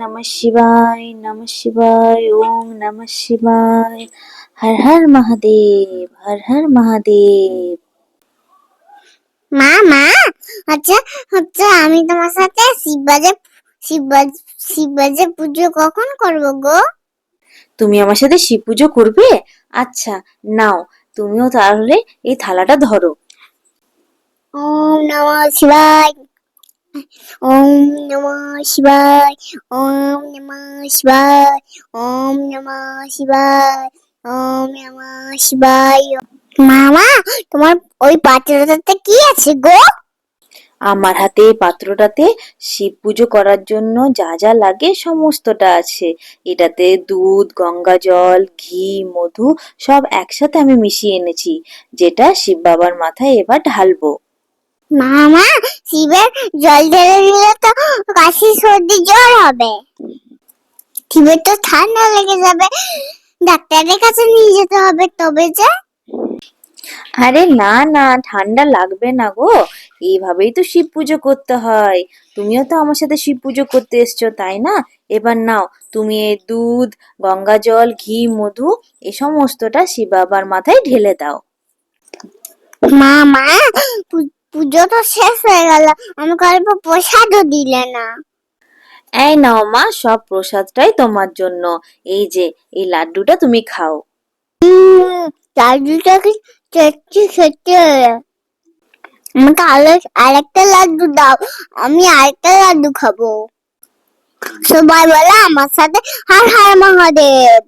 নমঃ শিবায়, নমঃ শিবায়, ওম নমঃ শিবায়। হর হর মহাদেব, হর হর মহাদেব। মা মা আচ্ছা হচ্ছে আমি তোমার সাথে শিববাজে পুজো কখন করব গো? তুমি আমার সাথে শিব পুজো করবে? আচ্ছা, নাও, তুমিও তাহলে এই থালাটা ধরো। ওম নমঃ শিবায়, ওম নমঃ শিবায়, ওম নমঃ শিবায়, ওম নমঃ শিবায়, ওম নমঃ শিবায়। মামা, তোমার ওই পাত্রটাতে কি আছে গো? আমার হাতে এই পাত্রটাতে শিব পুজো করার জন্য যা যা লাগে সমস্তটা আছে। এটাতে দুধ, গঙ্গা জল, ঘি, মধু সব একসাথে আমি মিশিয়ে এনেছি, যেটা শিব বাবার মাথায় এবার ঢালবো। মামা, শিবের জল ঢেলে দিলে তো কাশি সর্দি জ্বর হবে, শিবের তো ঠান্ডা লেগে যাবে, ডাক্তারের কাছে নিয়ে যেতে হবে তবে যে। আরে না না, ঠান্ডা লাগবে না গো। এইভাবেই তো শিব পুজো করতে হয়। তুমিও তো আমার সাথে শিব পুজো করতে এসছো, তাই না? এবার নাও, তুমি এই দুধ, গঙ্গা জল, ঘি, মধু এই সমস্তটা শিব বাবার মাথায় ঢেলে দাও। মামা, পুজো তো শেষ হয়ে গেল, আমাকে অল্প প্রসাদও দিলে না। এই নাও মা, সব প্রসাদটাই তোমার জন্য। এই যে এই লাড্ডুটা তুমি খাও। লাড্ডুটা কি সত্যি সত্যি? আমাকে আরেকটা লাড্ডু দাও, আমি আরেকটা লাড্ডু খাবো। সবাই বলে আমার সাথে হর হর মহাদেব।